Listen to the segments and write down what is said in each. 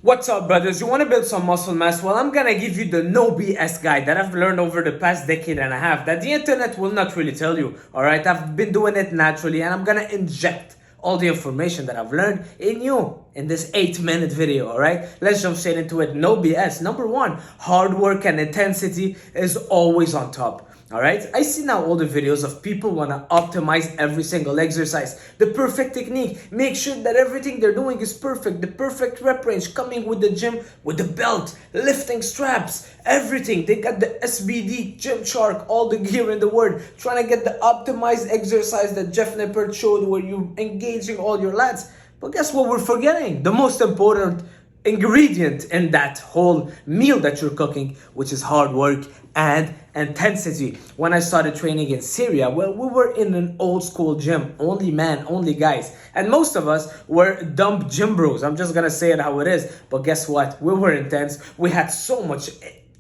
What's up, brothers? You want to build some muscle mass? Well, I'm gonna give you the no BS guide that I've learned over the past decade and a half that the internet will not really tell you. Alright, I've been doing it naturally and I'm gonna inject all the information that I've learned in you in this 8-minute video. Alright, let's jump straight into it. No BS. Number one, hard work and intensity is always on top. Alright, I see now all the videos of people want to optimize every single exercise, the perfect technique, make sure that everything they're doing is perfect, the perfect rep range, coming with the gym, with the belt, lifting straps, everything. They got the SBD, Gymshark, all the gear in the world, trying to get the optimized exercise that Jeff Nippert showed where you're engaging all your lats. But guess what we're forgetting? The most important ingredient in that whole meal that you're cooking, which is hard work and intensity. When I started training in Syria, well, we were in an old school gym, only men, only guys, and most of us were dumb gym bros. I'm just gonna say it how it is. But guess what? We were intense. We had so much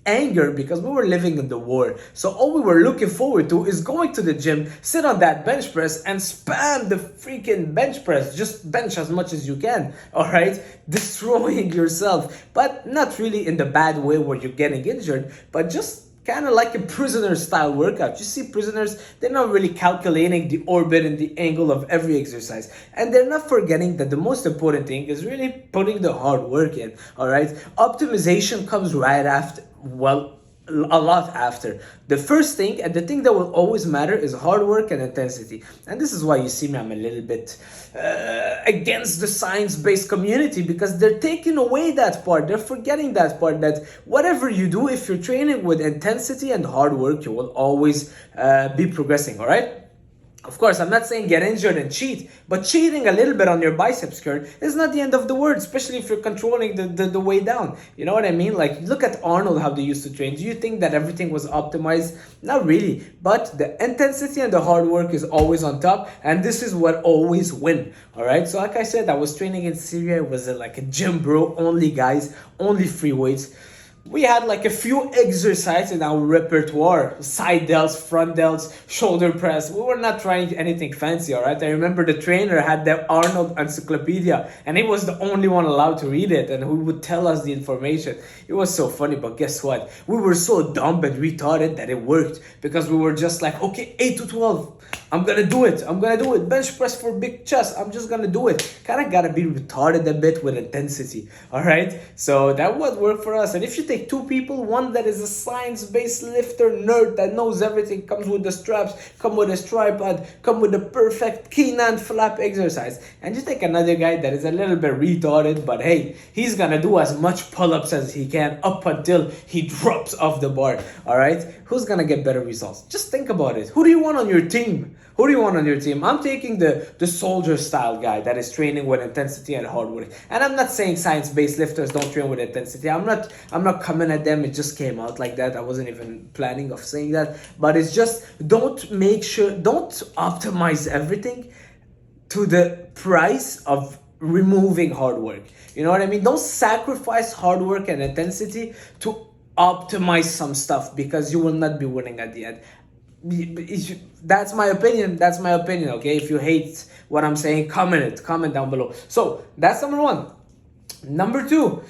anger because we were living in the war. So all we were looking forward to is going to the gym, sit on that bench press and spam the freaking bench press. Just bench as much as you can, all right? Destroying yourself, but not really in the bad way where you're getting injured, but just kind of like a prisoner style workout. You see, prisoners, they're not really calculating the orbit and the angle of every exercise, and they're not forgetting that the most important thing is really putting the hard work in. All right, optimization comes right after, well, a lot after. The first thing and the thing that will always matter is hard work and intensity. And this is why you see me, I'm a little bit against the science-based community, because they're taking away that part. They're forgetting that part, that whatever you do, if you're training with intensity and hard work, you will always be progressing. All right. Of course, I'm not saying get injured and cheat, but cheating a little bit on your biceps curl is not the end of the world, especially if you're controlling the way down. You know what I mean? Like, look at Arnold, how they used to train. Do you think that everything was optimized? Not really. But the intensity and the hard work is always on top, and this is what always win. All right? So like I said, I was training in Syria. It was like a gym bro, only guys, only free weights. We had like a few exercises in our repertoire: side delts, front delts, shoulder press. We were not trying anything fancy, all right? I remember the trainer had the Arnold encyclopedia and he was the only one allowed to read it, and he would tell us the information. It was so funny, but guess what? We were so dumb and retarded that it worked, because we were just like, okay, 8 to 12. I'm gonna do it. I'm gonna do it. Bench press for big chest. I'm just gonna do it. Kind of gotta be retarded a bit with intensity. All right. So that would work for us. And if you take two people, one that is a science-based lifter nerd that knows everything, comes with the straps, come with his tripod, come with the perfect Keenan flap exercise, and you take another guy that is a little bit retarded, but hey, he's gonna do as much pull-ups as he can up until he drops off the bar. All right. Who's gonna get better results? Just think about it. Who do you want on your team? Who do you want on your team? I'm taking the soldier style guy that is training with intensity and hard work. And I'm not saying science-based lifters don't train with intensity. I'm not coming at them. It just came out like that. I wasn't even planning of saying that. But it's just, don't optimize everything to the price of removing hard work. You know what I mean? Don't sacrifice hard work and intensity to optimize some stuff, because you will not be winning at the end. That's my opinion. Okay, if you hate what I'm saying, comment down below. So that's number one. Number two,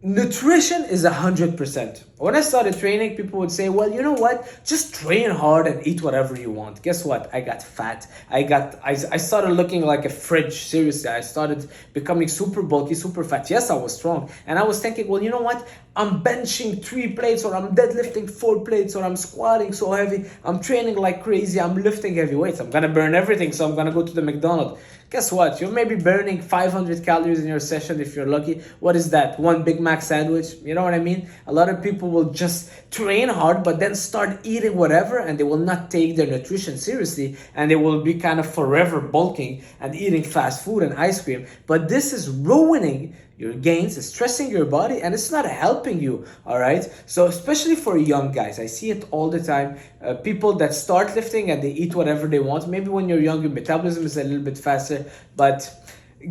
nutrition is 100%. When I started training, people would say, well, you know what? Just train hard and eat whatever you want. Guess what? I got fat. I started looking like a fridge. Seriously, I started becoming super bulky, super fat. Yes, I was strong. And I was thinking, well, you know what? I'm benching 3 plates, or I'm deadlifting 4 plates, or I'm squatting so heavy. I'm training like crazy. I'm lifting heavy weights. I'm going to burn everything, so I'm going to go to the McDonald's. Guess what? You're maybe burning 500 calories in your session if you're lucky. What is that? 1 Big Mac sandwich? You know what I mean? A lot of people will just train hard but then start eating whatever, and they will not take their nutrition seriously, and they will be kind of forever bulking and eating fast food and ice cream. But this is ruining your gains, it's stressing your body, and it's not helping you. All right, so especially for young guys, I see it all the time. People that start lifting and they eat whatever they want. Maybe when you're young, your metabolism is a little bit faster, but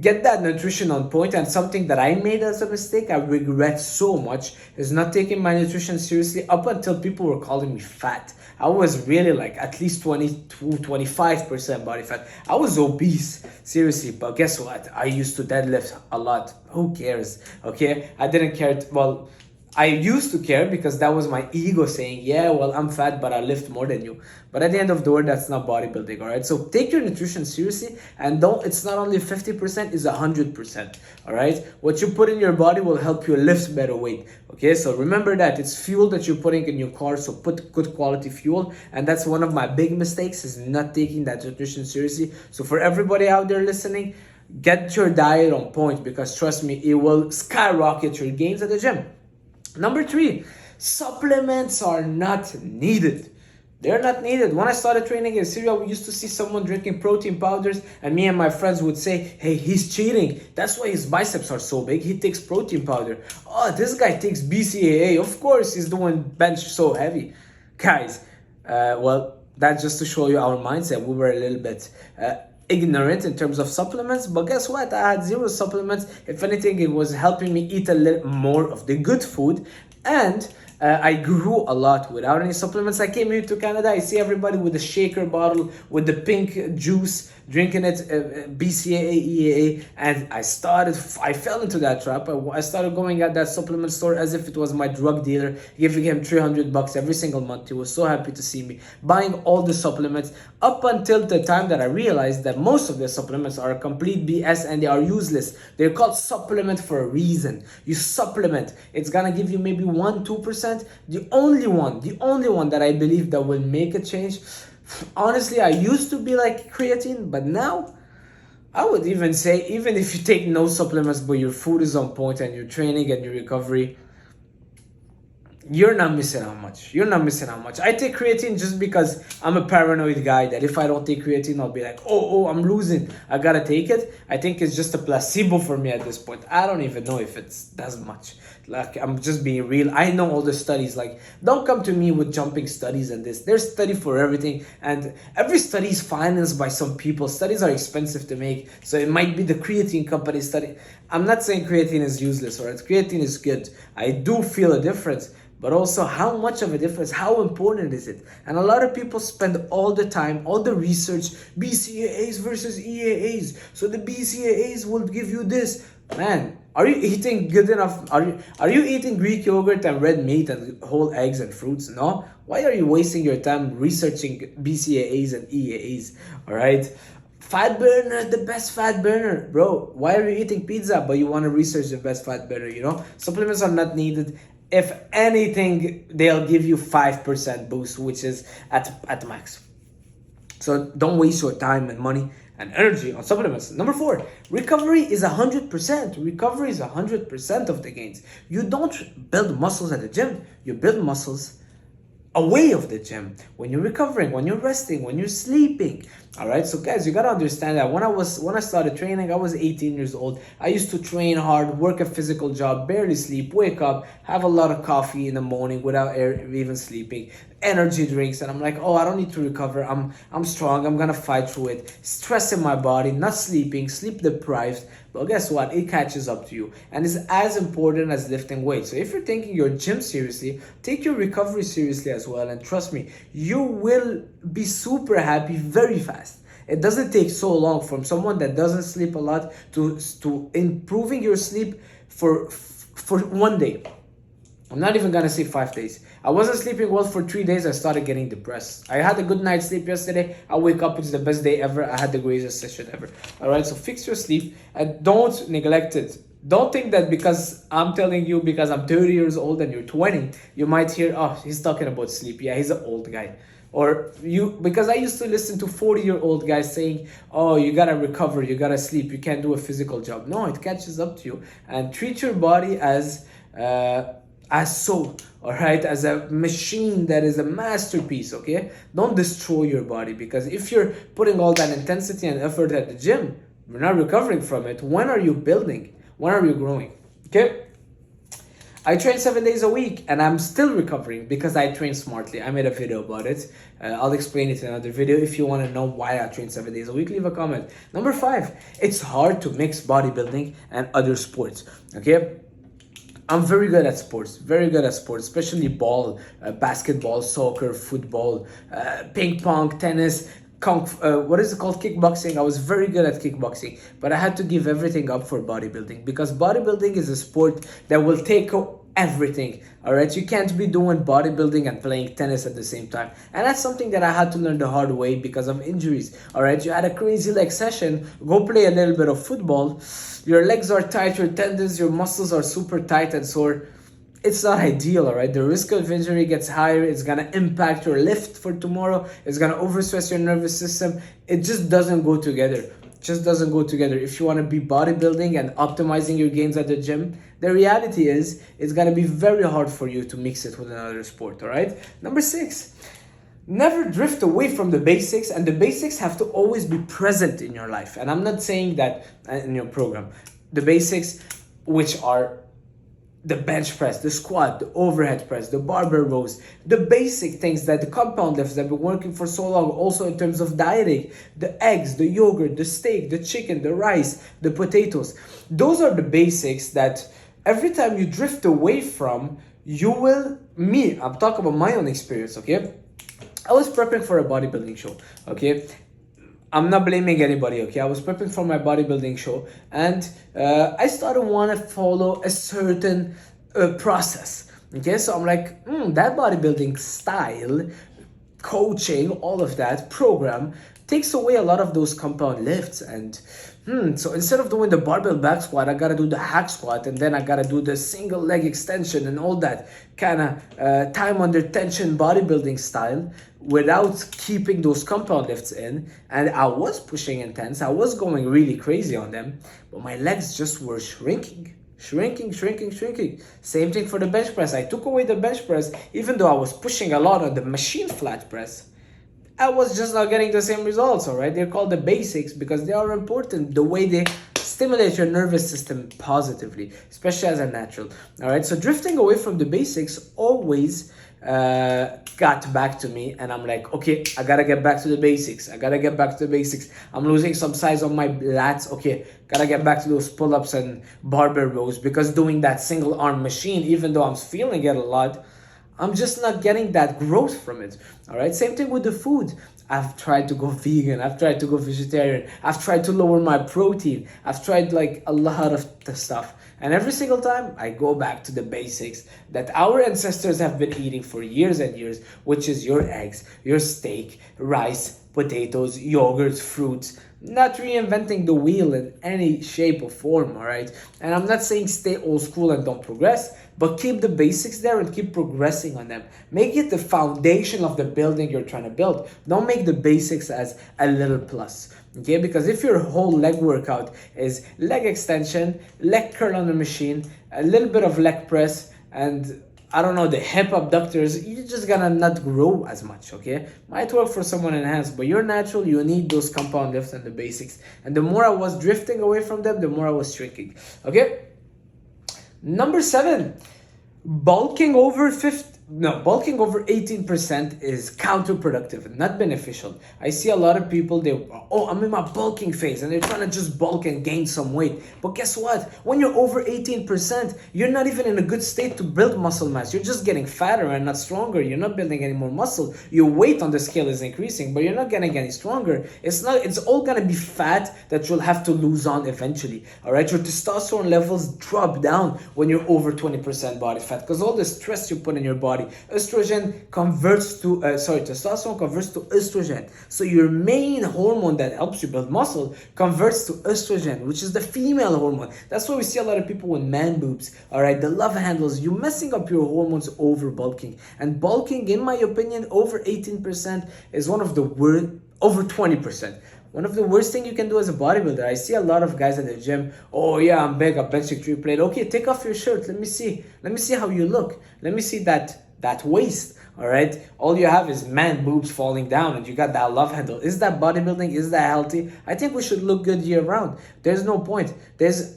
get that nutrition on point. And something that I made as a mistake, I regret so much, is not taking my nutrition seriously up until people were calling me fat. I was really like at least 25% body fat. I was obese, seriously. But guess what? I used to deadlift a lot. Who cares? Okay, I didn't care. Well, I used to care because that was my ego saying, yeah, well, I'm fat, but I lift more than you. But at the end of the day, that's not bodybuilding, all right? So take your nutrition seriously, and it's not only 50%, it's 100%, all right? What you put in your body will help you lift better weight, okay? So remember that it's fuel that you're putting in your car, so put good quality fuel. And that's one of my big mistakes, is not taking that nutrition seriously. So for everybody out there listening, get your diet on point, because trust me, it will skyrocket your gains at the gym. Number 3, supplements are not needed. They're not needed. When I started training in Syria, we used to see someone drinking protein powders, and me and my friends would say, hey, he's cheating. That's why his biceps are so big. He takes protein powder. Oh, this guy takes BCAA. Of course, he's doing bench so heavy. Guys, well, that's just to show you our mindset. We were a little bit ignorant in terms of supplements, but guess what? I had 0 supplements. If anything, it was helping me eat a little more of the good food, and I grew a lot without any supplements. I came here to Canada, I see everybody with a shaker bottle with the pink juice, drinking it, BCAA, EAA, and I fell into that trap. I started going at that supplement store as if it was my drug dealer, giving him $300 every single month. He was so happy to see me buying all the supplements, up until the time that I realized that most of the supplements are complete BS and they are useless. They're called supplement for a reason. You supplement, it's gonna give you maybe 1-2%. The only one that I believe that will make a change, honestly, I used to be like creatine, but now I would even say, even if you take no supplements but your food is on point and your training and your recovery, you're not missing out much. You're not missing out much. I take creatine just because I'm a paranoid guy, that if I don't take creatine, I'll be like, oh, I'm losing, I gotta take it. I think it's just a placebo for me at this point. I don't even know if it does much. Like, I'm just being real. I know all the studies. Like, don't come to me with jumping studies and this. There's study for everything, and every study is financed by some people. Studies are expensive to make, so it might be the creatine company study. I'm not saying creatine is useless, all right? Creatine is good. I do feel a difference, but also how much of a difference, how important is it? And a lot of people spend all the time, all the research, BCAAs versus EAAs. So the BCAAs will give you this. Man, are you eating good enough? Are you eating Greek yogurt and red meat and whole eggs and fruits? No? Why are you wasting your time researching BCAAs and EAAs? All right? Fat burner, the best fat burner. Bro, why are you eating pizza but you want to research the best fat burner, you know? Supplements are not needed. If anything, they'll give you 5% boost, which is at max. So don't waste your time and money and energy on supplements. Number 4, recovery is 100%. Recovery is 100% of the gains. You don't build muscles at the gym. You build muscles away of the gym, when you're recovering, when you're resting, when you're sleeping. All right, so guys, you gotta understand that when I started training, I was 18 years old. I used to train hard, work a physical job, barely sleep, wake up, have a lot of coffee in the morning without even sleeping, energy drinks, and I'm like, oh, I don't need to recover. I'm strong. I'm gonna fight through it. Stress in my body, not sleeping, sleep deprived. But guess what? It catches up to you, and it's as important as lifting weights. So if you're taking your gym seriously, take your recovery seriously as well, and trust me, you will be super happy very fast. It doesn't take so long from someone that doesn't sleep a lot to improving your sleep for 1 day. I'm not even gonna say 5 days. I wasn't sleeping well for 3 days. I started getting depressed. I had a good night's sleep yesterday. I wake up, it's the best day ever. I had the greatest session ever. All right, so fix your sleep and don't neglect it. Don't think that because I'm telling you, because I'm 30 years old and you're 20, you might hear, oh, he's talking about sleep. Yeah, he's an old guy. Or because I used to listen to 40-year-old guys saying, oh, you gotta recover, you gotta sleep, you can't do a physical job. No, it catches up to you. And treat your body as so, all right, as a machine that is a masterpiece, okay? Don't destroy your body, because if you're putting all that intensity and effort at the gym, you're not recovering from it. When are you building? When are you growing? Okay? I train 7 days a week and I'm still recovering because I train smartly. I made a video about it. I'll explain it in another video. If you want to know why I train 7 days a week, leave a comment. Number 5, it's hard to mix bodybuilding and other sports. Okay? I'm very good at sports, especially ball, basketball, soccer, football, ping pong, tennis, what is it called, kickboxing. I was very good at kickboxing, but I had to give everything up for bodybuilding because bodybuilding is a sport that will take everything. All right, you can't be doing bodybuilding and playing tennis at the same time, and that's something that I had to learn the hard way because of injuries. All right, you had a crazy leg session, go play a little bit of football, your legs are tight, your tendons, your muscles are super tight and sore. It's not ideal, all right? The risk of injury gets higher. It's gonna impact your lift for tomorrow. It's gonna overstress your nervous system. It just doesn't go together. If you want to be bodybuilding and optimizing your gains at the gym, the reality is it's gonna be very hard for you to mix it with another sport, all right? Number 6, never drift away from the basics, and the basics have to always be present in your life. And I'm not saying that in your program. The basics, which are the bench press, the squat, the overhead press, the barbell rows, the basic things, that the compound lifts that have been working for so long. Also in terms of dieting, the eggs, the yogurt, the steak, the chicken, the rice, the potatoes. Those are the basics that every time you drift away from, I'm talking about my own experience, okay? I was prepping for a bodybuilding show, okay? I'm not blaming anybody, okay? I was prepping for my bodybuilding show and I started want to follow a certain process, okay? So I'm like, that bodybuilding style, coaching, all of that program takes away a lot of those compound lifts. And so instead of doing the barbell back squat, I gotta do the hack squat, and then I gotta do the single leg extension and all that kind of time under tension bodybuilding style without keeping those compound lifts in. And I was pushing intense, I was going really crazy on them, but my legs just were shrinking. Same thing for the bench press. I took away the bench press, even though I was pushing a lot on the machine flat press. I was just not getting the same results, all right? They're called the basics because they are important, the way they stimulate your nervous system positively, especially as a natural, all right? So drifting away from the basics always got back to me, and I'm like, okay, I gotta get back to the basics. I'm losing some size on my lats. Okay, gotta get back to those pull-ups and barbell rows, because doing that single arm machine, even though I'm feeling it a lot, I'm just not getting that growth from it, all right? Same thing with the food. I've tried to go vegan. I've tried to go vegetarian. I've tried to lower my protein. I've tried like a lot of the stuff. And every single time I go back to the basics that our ancestors have been eating for years and years, which is your eggs, your steak, rice, potatoes, yogurts, fruits. Not reinventing the wheel in any shape or form, all right? And I'm not saying stay old school and don't progress, but keep the basics there and keep progressing on them. Make it the foundation of the building you're trying to build. Don't make the basics as a little plus, okay? Because if your whole leg workout is leg extension, leg curl on the machine, a little bit of leg press, and I don't know, the hip abductors, you're just gonna not grow as much, okay? Might work for someone enhanced, but you're natural, you need those compound lifts and the basics. And the more I was drifting away from them, the more I was shrinking, okay? Number 7, bulking over 18% is counterproductive and not beneficial. I see a lot of people, I'm in my bulking phase, and they're trying to just bulk and gain some weight. But guess what? When you're over 18%, you're not even in a good state to build muscle mass. You're just getting fatter and not stronger. You're not building any more muscle. Your weight on the scale is increasing, but you're not getting any stronger. It's all gonna be fat that you'll have to lose on eventually. All right, your testosterone levels drop down when you're over 20% body fat, because all the stress you put in your body. Testosterone converts to estrogen. So your main hormone that helps you build muscle converts to estrogen, which is the female hormone. That's why we see a lot of people with man boobs, all right, the love handles. You're messing up your hormones over bulking. And bulking, in my opinion, over 18% is one of the worst, over 20%. One of the worst things you can do as a bodybuilder. I see a lot of guys at the gym, oh yeah, I'm big, I'm benching 3 plate. Okay, take off your shirt, let me see how you look. Let me see that that waist. All right, all you have is man boobs falling down and you got that love handle. Is that bodybuilding? Is that healthy? I think we should look good year round. There's no point.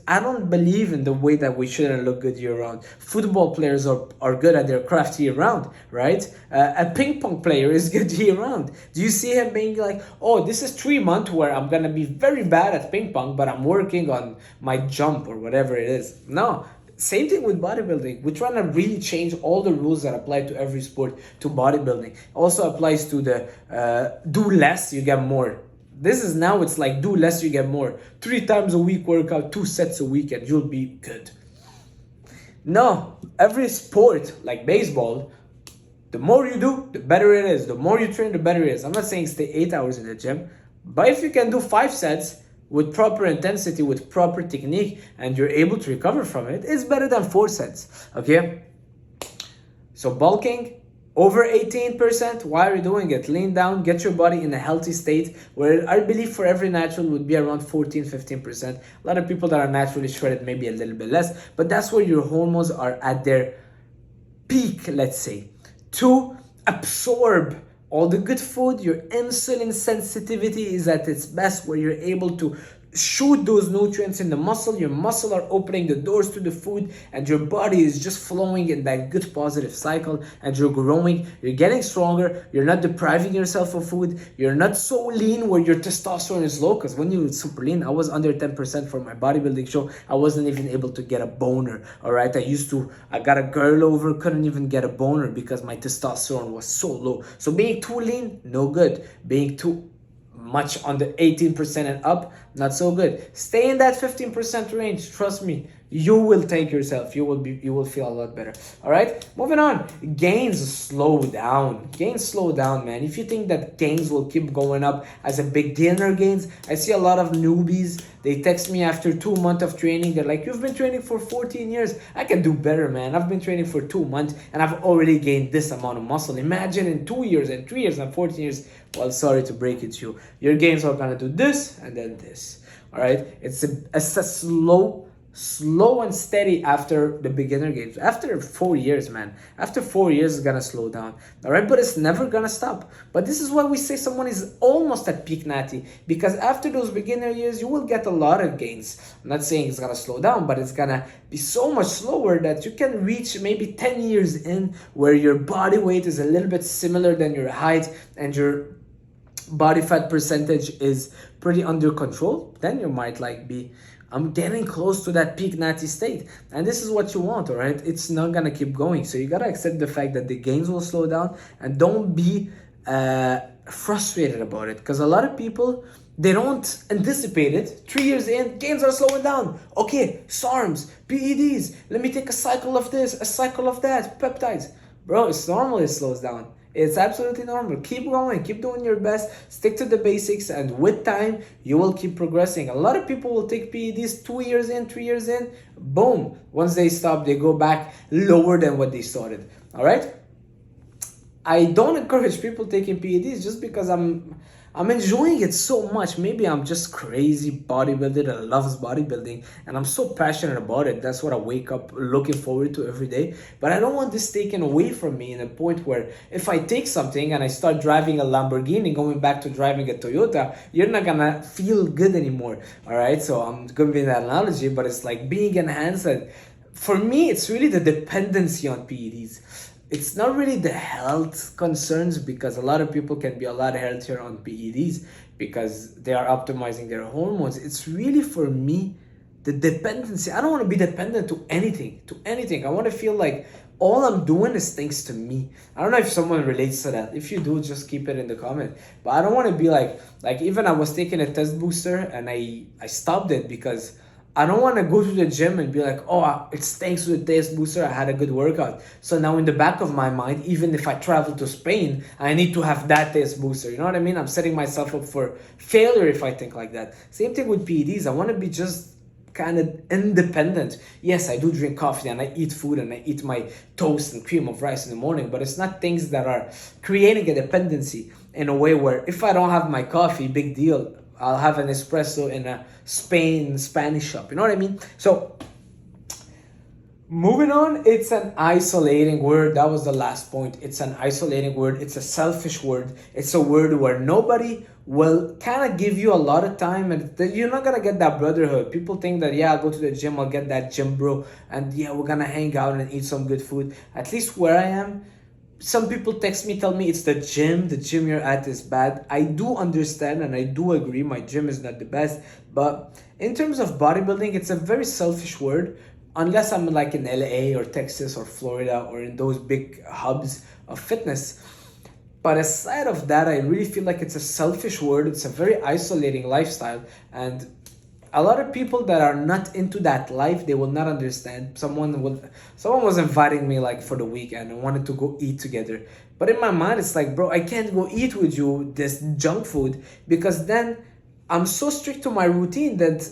I don't believe in the way that we shouldn't look good year round. Football players are good at their craft year round, right? A ping pong player is good year round. Do you see him being like, oh, this is 3 months where I'm gonna be very bad at ping pong, but I'm working on my jump or whatever it is? No. Same thing with bodybuilding. We're trying to really change all the rules that apply to every sport to bodybuilding. Also applies to the do less, you get more. This is now, it's like do less, you get more. 3 times a week workout, 2 sets a week, and you'll be good. No, every sport, like baseball, the more you do, the better it is. The more you train, the better it is. I'm not saying stay 8 hours in the gym, but if you can do 5 sets, with proper intensity, with proper technique, and you're able to recover from it, it's better than 4 sets, okay? So bulking, over 18%, why are you doing it? Lean down, get your body in a healthy state, where I believe for every natural would be around 14-15%. A lot of people that are naturally shredded, maybe a little bit less, but that's where your hormones are at their peak, let's say, to absorb all the good food. Your insulin sensitivity is at its best, where you're able to shoot those nutrients in the muscle. Your muscle are opening the doors to the food, and your body is just flowing in that good positive cycle, and you're growing, you're getting stronger, you're not depriving yourself of food, you're not so lean where your testosterone is low. Because when you're super lean, I was under 10% for my bodybuilding show. I wasn't even able to get a boner. All right, I got a girl over, couldn't even get a boner because my testosterone was so low. So being too lean, no good. Being too much on the 18% and up, not so good. Stay in that 15% range. Trust me, you will take yourself. You will feel a lot better. All right, moving on. Gains slow down. Gains slow down, man. If you think that gains will keep going up as a beginner gains, I see a lot of newbies. They text me after 2 months of training. They're like, you've been training for 14 years. I can do better, man. I've been training for 2 months and I've already gained this amount of muscle. Imagine in 2 years and 3 years and 14 years. Well, sorry to break it to you. Your gains are gonna do this and then this. All right, it's a slow and steady after the beginner games. After 4 years, man. After 4 years, it's gonna slow down. All right, but it's never gonna stop. But this is why we say someone is almost at peak natty, because after those beginner years, you will get a lot of gains. I'm not saying it's gonna slow down, but it's gonna be so much slower that you can reach maybe 10 years in where your body weight is a little bit similar than your height and your body fat percentage is pretty under control. Then you might be, I'm getting close to that peak natty state. And this is what you want, all right? It's not gonna keep going. So you gotta accept the fact that the gains will slow down, and don't be frustrated about it. Because a lot of people, they don't anticipate it. 3 years in, gains are slowing down. Okay, SARMs, PEDs, let me take a cycle of this, a cycle of that, peptides. Bro, it's normal it slows down. It's absolutely normal. Keep going, keep doing your best, stick to the basics, and with time, you will keep progressing. A lot of people will take PEDs 2 years in, 3 years in, boom. Once they stop, they go back lower than what they started, all right? I don't encourage people taking PEDs just because I'm enjoying it so much. Maybe I'm just crazy bodybuilder that loves bodybuilding and I'm so passionate about it. That's what I wake up looking forward to every day. But I don't want this taken away from me in a point where if I take something and I start driving a Lamborghini, going back to driving a Toyota, you're not gonna feel good anymore. All right, so I'm gonna be that analogy, but it's like being enhanced. And for me, it's really the dependency on PEDs. It's not really the health concerns, because a lot of people can be a lot healthier on PEDs because they are optimizing their hormones. It's really, for me, the dependency. I don't want to be dependent to anything. I want to feel like all I'm doing is thanks to me. I don't know if someone relates to that. If you do, just keep it in the comment. But I don't want to be like even I was taking a test booster and I stopped it because I don't want to go to the gym and be like, oh, it's thanks to the taste booster, I had a good workout. So now in the back of my mind, even if I travel to Spain, I need to have that taste booster. You know what I mean? I'm setting myself up for failure if I think like that. Same thing with PEDs. I want to be just kind of independent. Yes, I do drink coffee and I eat food and I eat my toast and cream of rice in the morning, but it's not things that are creating a dependency in a way where if I don't have my coffee, big deal. I'll have an espresso in a Spanish shop. You know what I mean? So Moving on, it's an isolating word. That was the last point. It's an isolating word. It's a selfish word. It's a word where nobody will kind of give you a lot of time, and you're not gonna get that brotherhood. People think that, yeah, I'll go to the gym, I'll get that gym bro, and yeah, we're gonna hang out and eat some good food. At least where I am, some people text me, tell me it's the gym you're at is bad. I do understand and I do agree, my gym is not the best, but in terms of bodybuilding, it's a very selfish word. Unless I'm like in LA or Texas or Florida or in those big hubs of fitness. But aside of that, I really feel like it's a selfish word. It's a very isolating lifestyle, and a lot of people that are not into that life, they will not understand. Someone was inviting me like for the weekend and wanted to go eat together, but in my mind it's like, bro, I can't go eat with you this junk food, because then I'm so strict to my routine that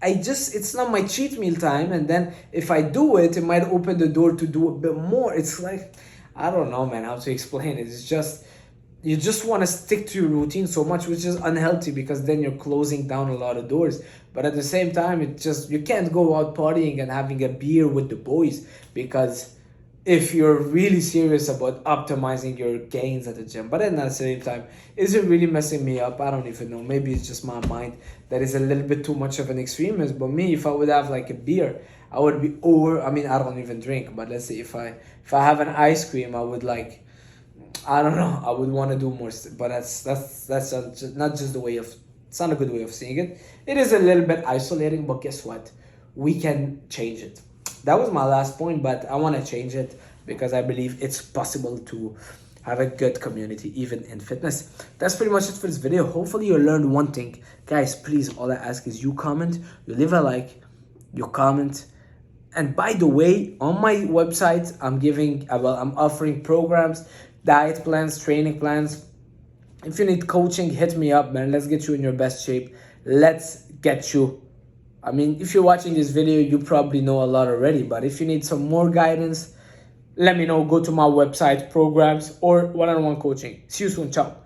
it's not my cheat meal time, and then if I do it, it might open the door to do a bit more. It's like, I don't know, man, how to explain it. It's just, you just want to stick to your routine so much, which is unhealthy, because then you're closing down a lot of doors. But at the same time, you can't go out partying and having a beer with the boys, because if you're really serious about optimizing your gains at the gym. But at the same time, is it really messing me up? I don't even know. Maybe it's just my mind that is a little bit too much of an extremist. But me, if I would have like a beer, I would be over. I mean, I don't even drink, but let's say if I have an ice cream, I would like, I don't know, I would want to do more. But that's not just the way of. It's not a good way of seeing it. It is a little bit isolating, but guess what? We can change it. That was my last point, but I want to change it because I believe it's possible to have a good community even in fitness. That's pretty much it for this video. Hopefully you learned one thing. Guys, please, all I ask is you comment, you leave a like, you comment. And by the way, on my website, I'm offering programs, diet plans, training plans. If you need coaching, hit me up, man. Let's get you in your best shape. Let's get you. I mean, if you're watching this video, you probably know a lot already, but if you need some more guidance, let me know. Go to my website, programs, or one-on-one coaching. See you soon. Ciao.